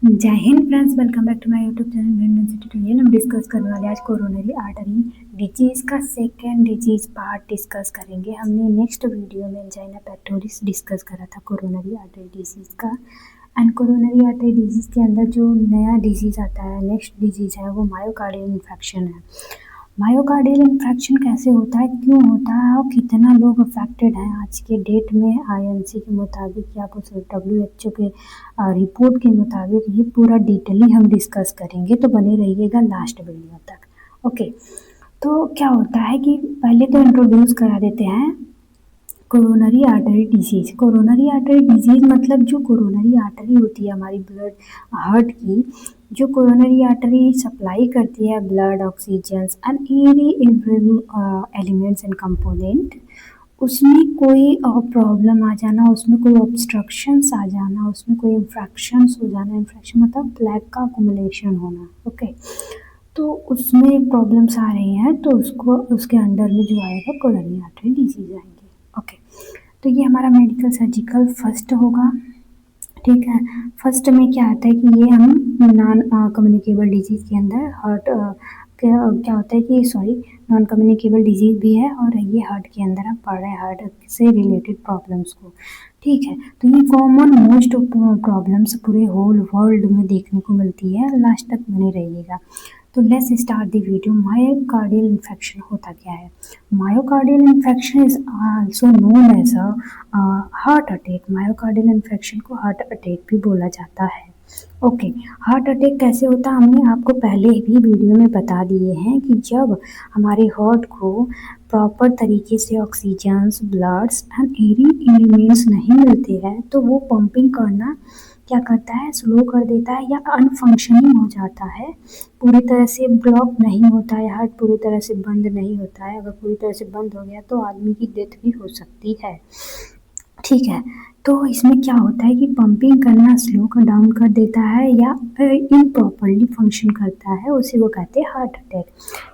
जय हिंद friends, welcome back to my YouTube channel tutorial. हम डिस्कस करने वाले आज कोरोनरी आर्टरी डिजीज का सेकेंड डिजीज पार्ट डिस्कस करेंगे। हमने नेक्स्ट वीडियो में एंजाइना पेक्टोरिस डिस्कस करा था कोरोनरी आर्टरी डिजीज का। एंड कोरोनरी आर्टरी डिजीज के अंदर जो नया डिजीज आता है, नेक्स्ट डिजीज है, वो मायोकार्डियल इन्फेक्शन है। मायोकार्डियल इन्फेक्शन कैसे होता है, क्यों होता है और कितना लोग अफेक्टेड हैं आज के डेट में आईएमसी के मुताबिक या कुछ WHO के रिपोर्ट के मुताबिक, ये पूरा डिटेली हम डिस्कस करेंगे, तो बने रहिएगा लास्ट वीडियो तक। ओके, तो क्या होता है कि पहले तो इंट्रोड्यूस करा देते हैं coronary artery disease. Coronary artery disease मतलब जो कोरोनरी आर्टरी होती है हमारी ब्लड हार्ट की, जो कोरोनरी आर्टरी सप्लाई करती है blood, oxygen and elements and component, उसमें कोई प्रॉब्लम आ जाना, उसमें कोई ऑब्स्ट्रक्शंस आ जाना, उसमें कोई इन्फेक्शंस हो जाना, इन्फेक्शन मतलब प्लेग का अकुमुलेशन होना। ओके, तो उसमें प्रॉब्लम्स आ रही हैं तो उसको उसके अंडर में जो आएगा कोरोनरी आर्टरी डिजीज आएंगे। ओके, तो ये हमारा मेडिकल सर्जिकल फर्स्ट होगा। ठीक है, फर्स्ट में क्या आता है कि ये हम नॉन कम्युनिकेबल डिजीज के अंदर हार्ट क्या होता है कि नॉन कम्युनिकेबल डिजीज भी है और ये हार्ट के अंदर हम पढ़ रहे हैं हार्ट से रिलेटेड प्रॉब्लम्स को। ठीक है, तो ये कॉमन मोस्ट प्रॉब्लम्स पूरे होल वर्ल्ड में देखने को मिलती है। लास्ट तक बने रहिएगा। तो let's start the video. Myocardial infection होता क्या है? Myocardial infection is also known as a heart attack. Myocardial infection को हार्ट अटैक भी बोला जाता है। ओके, हार्ट अटैक कैसे होता है हमने आपको पहले भी वीडियो में बता दिए हैं कि जब हमारे हार्ट को प्रॉपर तरीके से ऑक्सीजन्स, ब्लड्स एंड एलिमेंट्स नहीं मिलते हैं तो वो पंपिंग करना क्या करता है, स्लो कर देता है या अनफंक्शनिंग हो जाता है, पूरी तरह से ब्लॉक नहीं होता है, हार्ट पूरी तरह से बंद नहीं होता है। अगर पूरी तरह से बंद हो गया तो आदमी की डेथ भी हो सकती है। ठीक है, तो इसमें क्या होता है कि पंपिंग करना स्लो कर डाउन कर देता है या इम्प्रॉपरली फंक्शन करता है, उसे वो कहते हैं हार्ट अटैक।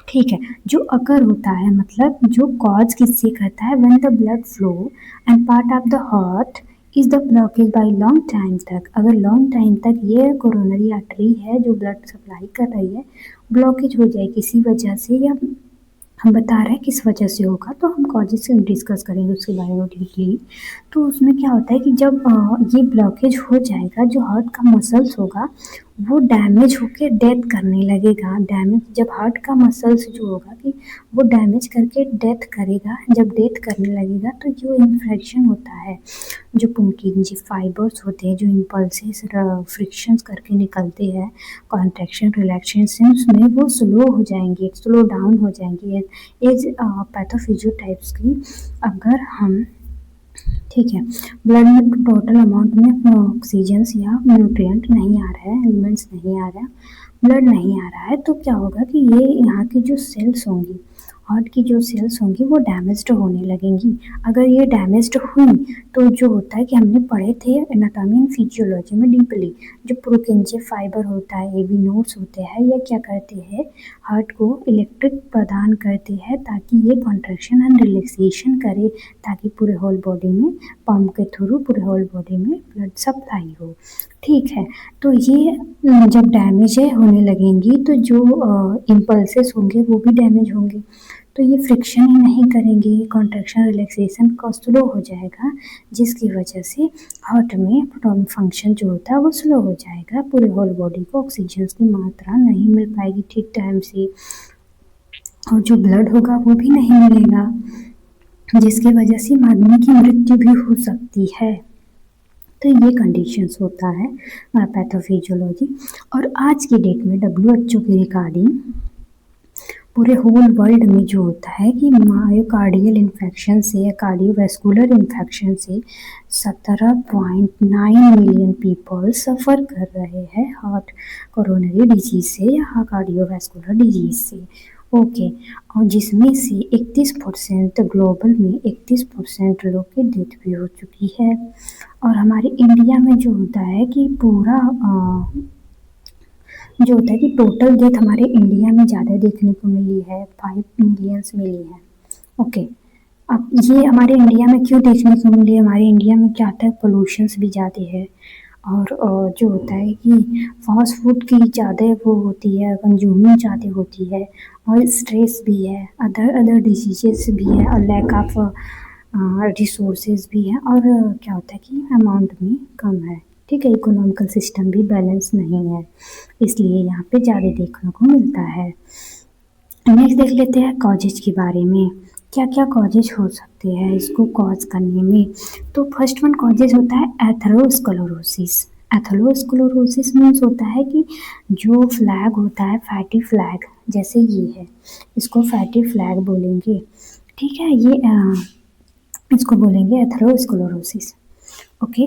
ठीक है, जो अकर होता है मतलब जो कॉज किससे करता है, when the blood flow and part of the heart is the blockage by long time तक। अगर लॉन्ग टाइम तक ये कोरोनरी आर्टरी है जो ब्लड सप्लाई कर रही है, ब्लॉकेज हो जाए किसी वजह से, या हम बता रहे हैं किस वजह से होगा, तो हम कॉजेज से डिस्कस करेंगे उसके बारे में डीपली। तो उसमें क्या होता है कि जब ये ब्लॉकेज हो जाएगा, जो हार्ट का मसल्स होगा वो डैमेज होके डेथ करने लगेगा। डैमेज जब हार्ट का मसल्स जो होगा कि वो डैमेज करके डेथ करेगा, जब डेथ करने लगेगा तो जो इन्फेक्शन होता है, जो पुंकिंजी फाइबर्स होते हैं, जो इम्पल्सेस फ्रिक्शंस करके निकलते हैं कॉन्ट्रैक्शन रिलैक्सेशंस में, वो स्लो हो जाएंगे, स्लो डाउन हो जाएंगे एज पैथोफिजियोटाइप्स की। अगर हम ठीक है, ब्लड में टोटल अमाउंट में ऑक्सीजन्स या न्यूट्रिएंट नहीं आ रहा है, एलिमेंट्स नहीं आ रहा है, ब्लड नहीं आ रहा है, तो क्या होगा कि ये यहाँ की जो सेल्स होंगी, हार्ट की जो सेल्स होंगी वो डैमेज्ड होने लगेंगी। अगर ये डैमेज्ड हुई तो जो होता है कि हमने पढ़े थे एनाटॉमी एंड फिजियोलॉजी में डीपली, जो प्रोकेंजे फाइबर होता है, एवी नोड्स होते हैं, ये क्या करते हैं, हार्ट को इलेक्ट्रिक प्रदान करते हैं ताकि ये कॉन्ट्रैक्शन एंड रिलैक्सेशन करे, ताकि पूरे होल बॉडी में पंप के थ्रू पूरे होल बॉडी में ब्लड सप्लाई हो। ठीक है, तो ये जब डैमेज होने लगेंगी तो जो इम्पल्सेस होंगे वो भी डैमेज होंगे, तो ये फ्रिक्शन ही नहीं करेंगे, कॉन्ट्रैक्शन रिलैक्सेशन का स्लो हो जाएगा, जिसकी वजह से हार्ट में फंक्शन जो होता है वो स्लो हो जाएगा, पूरे होल बॉडी को ऑक्सीजन की मात्रा नहीं मिल पाएगी ठीक टाइम से, और जो ब्लड होगा वो भी नहीं मिलेगा, जिसकी वजह से आदमी की मृत्यु भी हो सकती है। तो ये कंडीशंस होता है पैथोफिजियोलॉजी। और आज की डेट में WHO के रिगार्डिंग पूरे होल वर्ल्ड में जो होता है कि मायोकार्डियल इन्फेक्शन से या कार्डियोवैस्कुलर इन्फेक्शन से 17.9 मिलियन पीपल सफ़र कर रहे हैं हार्ट कोरोनरी डिजीज से या कार्डियोवैस्कुलर डिजीज से। ओके, और जिसमें से 31% ग्लोबल में 31% लोग की डेथ भी हो चुकी है। और हमारे इंडिया में जो होता है कि पूरा जो होता है कि टोटल डेथ हमारे इंडिया में ज़्यादा देखने को मिली है, 5 मिलियंस मिली है। ओके, अब ये हमारे इंडिया में क्यों देखने को मिली है, हमारे इंडिया में क्या होता है पोल्यूशंस भी ज़्यादा है, और जो होता है कि फास्ट फूड की ज़्यादा वो होती है, कंज्यूमिंग ज़्यादा होती है, और स्ट्रेस भी है, अदर अदर डिजीजेस भी है, और लैक ऑफ रिसोर्सेज भी है, और क्या होता है कि अमाउंट भी कम है, ठीक है, इकोनॉमिकल सिस्टम भी बैलेंस नहीं है, इसलिए यहाँ पे ज़्यादा देखने को मिलता है। नेक्स्ट देख लेते हैं कॉजेज के बारे में, क्या क्या कॉजेज हो सकते हैं इसको कॉज करने में। तो फर्स्ट वन कॉजेज होता है एथेरोस्क्लेरोसिस। एथेरोस्क्लेरोसिस मीन्स होता है कि जो फ्लैग होता है फैटी फ्लैग, जैसे ये है, इसको फैटी फ्लैग बोलेंगे, ठीक है, ये इसको बोलेंगे एथेरोस्क्लेरोसिस। ओके,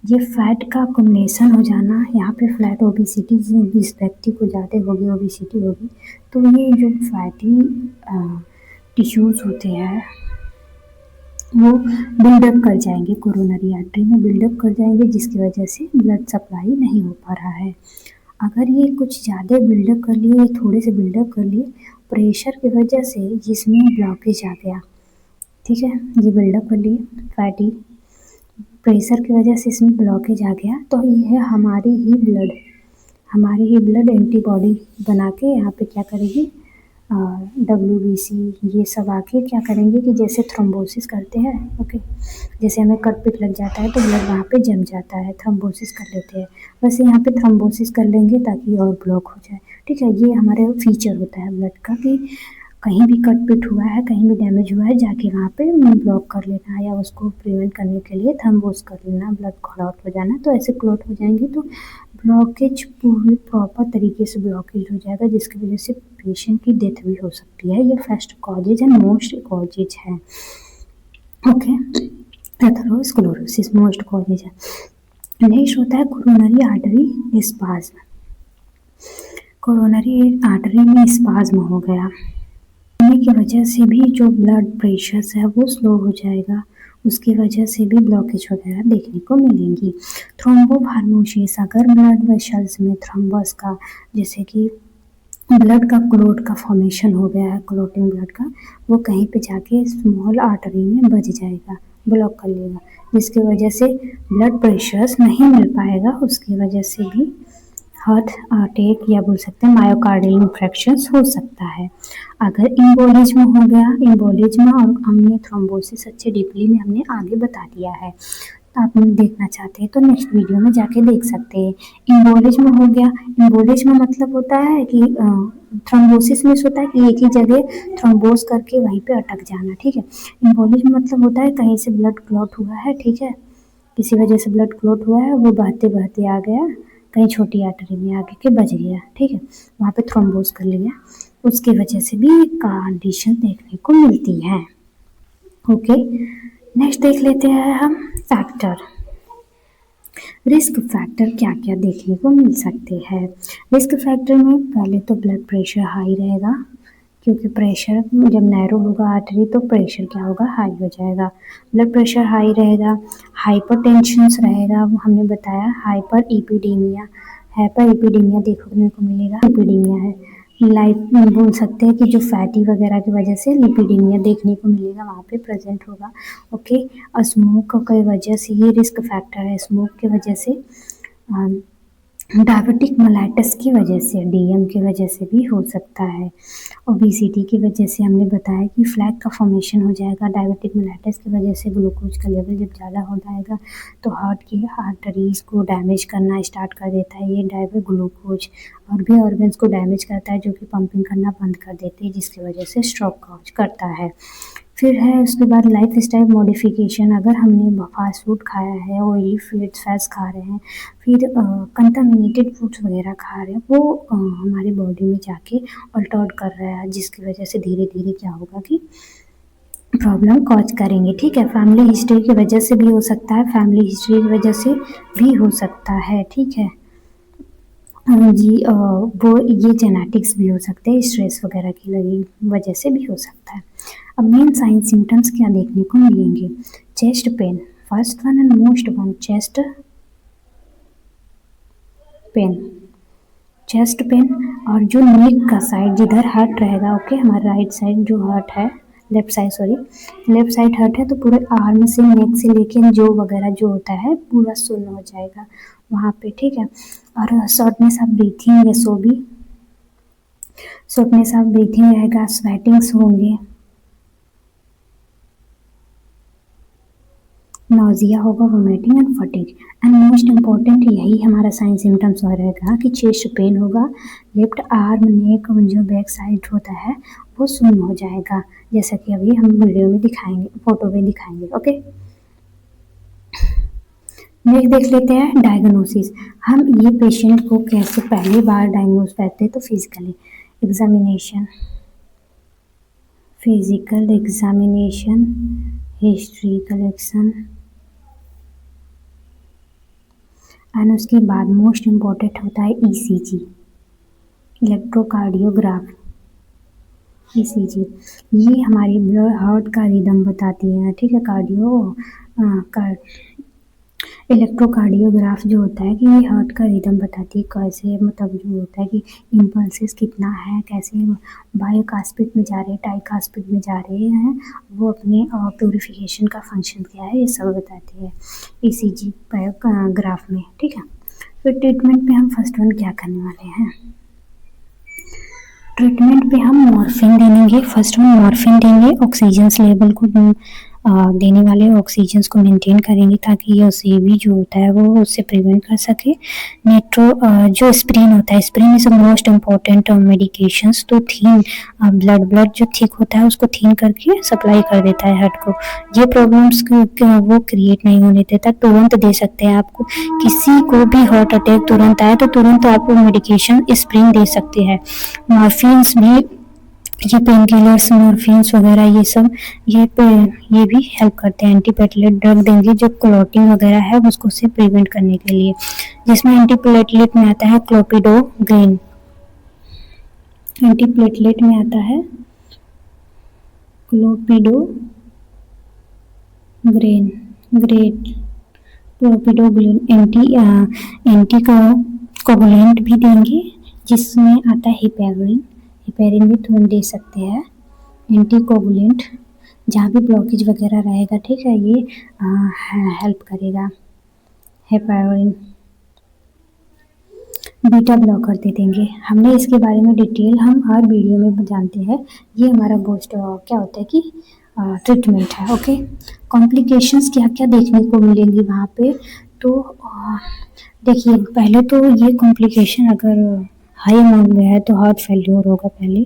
ये फैट का अकुमुलेशन हो जाना, यहाँ पे फ्लैट ओबिसिटी, जिस व्यक्ति को ज़्यादा होगी ओबिसिटी होगी, तो ये जो फैटी टिश्यूज़ होते हैं वो बिल्डअप कर जाएंगे, कोरोनरी आर्टरी में बिल्डअप कर जाएंगे, जिसकी वजह से ब्लड सप्लाई नहीं हो पा रहा है। अगर ये कुछ ज़्यादा बिल्डअप कर लिए, ये थोड़े से बिल्डअप कर लिए, प्रेशर की वजह से जिसमें ब्लॉकेज आ गया, ठीक है, ये बिल्डअप कर लिए फैटी, प्रेशर की वजह से इसमें ब्लॉकेज आ गया, तो ये हमारी ही ब्लड एंटीबॉडी बना के यहाँ पे क्या करेगी, WBC ये सब आके क्या करेंगे कि जैसे थ्रोम्बोसिस करते हैं, ओके, जैसे हमें कट पिट लग जाता है तो ब्लड वहाँ पे जम जाता है, थ्रोम्बोसिस कर लेते हैं, वैसे यहाँ पे थ्रोम्बोसिस कर लेंगे ताकि और ब्लॉक हो जाए, ठीक है, ये हमारे फीचर होता है ब्लड का कि कहीं भी कट पिट हुआ है, कहीं भी डैमेज हुआ है, जाके वहाँ पे ब्लॉक कर लेना, या उसको प्रिवेंट करने के लिए थ्रोम्बोस कर लेना, ब्लड क्लॉट हो जाना, तो ऐसे क्लॉट हो जाएंगे तो ब्लॉकेज पूरी प्रॉपर तरीके से ब्लॉकेज हो जाएगा, जिसकी वजह से पेशेंट की डेथ भी हो सकती है। ये first causes and most causes है, ओके, एथेरोस्क्लेरोसिस मोस्ट कॉजेज है। नेक्स्ट होता है coronary artery spasm. Coronary artery में स्पाज्म हो गया की वजह से भी जो ब्लड प्रेशर है वो स्लो हो जाएगा, उसकी वजह से भी ब्लॉकेज वगैरह देखने को मिलेंगी। थ्रोम्बोफार्मोसिस, अगर ब्लड वेसल्स में थ्रोम्बस का, जैसे कि ब्लड का क्लोट का फॉर्मेशन हो गया है, क्लोटिंग ब्लड का, वो कहीं पे जाके स्मॉल आर्टरी में बच जाएगा, ब्लॉक कर लेगा, जिसकी वजह से ब्लड प्रेशर नहीं मिल पाएगा, उसकी वजह से भी हार्ट अटैक या बोल सकते हैं मायोकार्डियल इंफ्रेक्शंस हो सकता है। अगर इम्बोलिज्म हो गया, इम्बोलिज्म और हमने थ्रोम्बोसिस अच्छे डीपली में हमने आगे बता दिया है, तो आप देखना चाहते हैं तो नेक्स्ट वीडियो में जाके देख सकते हैं। इम्बोलिज्म हो गया, इम्बोलिज्म मतलब होता है कि थ्रोम्बोसिस में होता है कि एक ही जगह थ्रोम्बोस करके वहीं पे अटक जाना, ठीक है, इम्बोलिज्म मतलब होता है कहीं से ब्लड क्लॉट हुआ है, ठीक है, किसी वजह से ब्लड क्लॉट हुआ है, वो बहते बहते आ गया कहीं छोटी आर्टरी में आके के बच गया, ठीक है, वहाँ पे थ्रोम्बोस कर लिया, उसकी वजह से भी कंडीशन देखने को मिलती है। ओके, नेक्स्ट देख लेते हैं हम फैक्टर, रिस्क फैक्टर क्या क्या देखने को मिल सकते हैं। रिस्क फैक्टर में पहले तो ब्लड प्रेशर हाई रहेगा, क्योंकि प्रेशर जब नैरो होगा आर्टरी तो प्रेशर क्या होगा, हाई हो जाएगा, ब्लड प्रेशर हाई रहेगा, हाइपरटेंशन रहेगा, वो हमने बताया, हाइपर इपीडीमिया देखने को मिलेगा, इपीडीमिया है, लाइफ बोल सकते हैं कि जो फैटी वगैरह की वजह से लिपिडीमिया देखने को मिलेगा, वहाँ पे प्रेजेंट होगा, ओके, और स्मोक की वजह से ये रिस्क फैक्टर है, स्मोक की वजह से डायबिटिक मेलाइटस की वजह से, DM की वजह से भी हो सकता है, ओबेसिटी की वजह से हमने बताया कि फ्लैग का फॉर्मेशन हो जाएगा, डायबिटिक मेलाइटस की वजह से ग्लूकोज का लेवल जब ज़्यादा हो जाएगा तो हार्ट की आर्टरीज को डैमेज करना स्टार्ट कर देता है, ये ग्लूकोज और भी ऑर्गन्स को डैमेज करता है, जो कि पंपिंग करना बंद कर देते हैं, जिसकी वजह से स्ट्रोक कॉज करता है। फिर है उसके बाद लाइफ स्टाइल मॉडिफिकेशन, अगर हमने फास्ट फूड खाया है, ऑयली फैट्स खा रहे हैं, फिर कंटामिनेटेड फूड्स वगैरह खा रहे हैं, वो हमारी बॉडी में जाके अल्टर कर रहा है, जिसकी वजह से धीरे धीरे क्या होगा कि प्रॉब्लम कॉज करेंगे, ठीक है, फैमिली हिस्ट्री की वजह से भी हो सकता है, फैमिली हिस्ट्री की वजह से भी हो सकता है, ठीक है, जी, वो ये जेनेटिक्स भी हो सकते हैं, स्ट्रेस वगैरह की लगी वजह से भी हो सकता है। अब मेन साइन सिम्टम्स क्या देखने को मिलेंगे, chest pain, first one and most one, chest pain, और जो नेक का साइड जिधर हार्ट रहेगा, ओके, हमारा राइट साइड जो हार्ट है, left side, sorry left side heart है तो पूरे आर्म से नेक से लेके जो वगैरह जो होता है पूरा सुन्न हो जाएगा वहाँ पे, ठीक है। और शॉर्टनेस ऑफ ब्रीथिंग, ये सो भी शॉर्टनेस ऑफ ब्रीथिंग रहेगा, स्वेटिंग्स होंगे, नोजिया होगा, vomiting and fatigue. And most important यही हमारा साइन सिम्टम्स रहेगा कि चेस्ट पेन होगा, लेफ्ट आर्म नेक जो बैक साइड होता है वो सुन्न हो जाएगा, जैसा कि अभी हम वीडियो में दिखाएंगे, फोटो में दिखाएंगे, ओके। नेक्स्ट देख लेते हैं डायग्नोसिस। हम ये पेशेंट को कैसे पहली बार डायग्नोज करते हैं, तो examination physical examination, history collection and उसके बाद मोस्ट इम्पॉर्टेंट होता है ईसीजी, इलेक्ट्रोकार्डियोग्राफ। ईसीजी ये हमारी ब्लड हार्ट का रिदम बताती है, ठीक है। इलेक्ट्रोकार्डियोग्राफ जो होता है कि ये हार्ट का रिदम बताती है, कैसे मतलब जो होता है कि इम्पल्सेस कितना है, कैसे बायोकास्पिड में जा रहे हैं, टाइकास्पिड में जा रहे हैं, वो अपने प्योरिफिकेशन का फंक्शन क्या है ये सब बताती है ईसीजी ग्राफ में, ठीक है। फिर ट्रीटमेंट पे हम फर्स्ट वन क्या करने वाले हैं, ट्रीटमेंट पे हम मॉर्फिन देंगे, फर्स्ट वन मॉर्फिन देंगे, ऑक्सीजन लेवल को देने वाले ऑक्सीजन को मेंटेन करेंगे ताकि ये सीवी जो होता है वो उससे प्रिवेंट कर सके। जो स्प्रिन होता है, स्प्रिन इज मोस्ट इम्पॉर्टेंट मेडिकेशंस, तो थीन ब्लड जो थिक होता है उसको थीन करके सप्लाई कर देता है हार्ट को, ये प्रॉब्लम्स वो क्रिएट नहीं होने देता, तुरंत दे सकते हैं आपको। किसी को भी हार्ट अटैक तुरंत आए तो तुरंत आप मेडिकेशन स्प्रिन दे सकते हैं। मॉर्फिन्स में ये पेन किलर्स, मॉर्फिन्स वगैरह ये सब ये भी हेल्प करते हैं। एंटीप्लेटलेट ड्रग देंगे जो क्लॉटिंग वगैरह है उसको से प्रिवेंट करने के लिए, जिसमें एंटीप्लेटलेट में आता है क्लोपिडोग्रेन, एंटीप्लेटलेट में आता है क्लोपिडोग्रेन एंटी कोगुलेंट भी देंगे, जिसमें आता है हिपेरिन भी तुरंत दे सकते हैं। एंटी कोगुलेंट जहाँ भी ब्लॉकेज वगैरह रहेगा, ठीक है, ये हेल्प करेगा। हेपेरिन, बीटा ब्लॉकर दे देंगे। हमने इसके बारे में डिटेल हम हर वीडियो में जानते हैं। ये हमारा बोस्ट क्या होता है कि ट्रीटमेंट है, ओके। कॉम्प्लिकेशंस क्या क्या देखने को मिलेंगी वहाँ पे, तो देखिए पहले तो ये कॉम्प्लिकेशन अगर हाई अमाउंट में है तो हार्ट फेल्योर होगा पहले,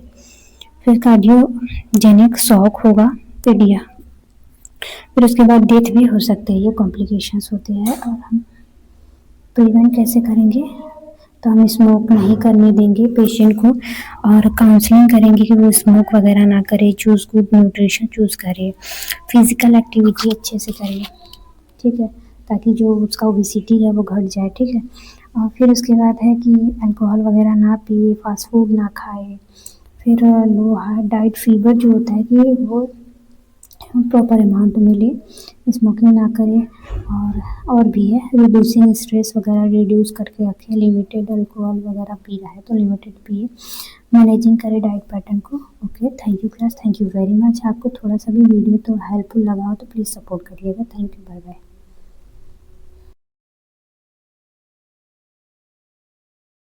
फिर कार्डियोजेनिक शॉक होगा, फिर उसके बाद डेथ भी हो सकते हैं, ये कॉम्प्लिकेशंस होते हैं। और हम प्रिवेंट कैसे करेंगे, तो हम स्मोक नहीं करने देंगे पेशेंट को, और काउंसलिंग करेंगे कि वो स्मोक वगैरह ना करे, चूज़ गुड न्यूट्रिशन चूज़ करे, फिजिकल एक्टिविटी अच्छे से करे, ठीक है, ताकि जो उसका ओबेसिटी है वो घट जाए, ठीक है। और फिर उसके बाद है कि अल्कोहल वगैरह ना पिए, फास्ट फूड ना खाए, फिर लो हार्ट डाइट, फीवर जो होता है कि वो प्रॉपर अमाउंट मिले, स्मोकिंग ना करें, और भी है रिड्यूसिंग स्ट्रेस वगैरह रिड्यूस करके रखें, लिमिटेड अल्कोहल वगैरह पी रहा है तो लिमिटेड पिए, मैनेजिंग करें डाइट पैटर्न को, okay. Thank you class, thank you very much. आपको थोड़ा सा भी वीडियो तो हेल्पफुल लगा हो तो प्लीज़ सपोर्ट करिएगा। Thank you, bye bye.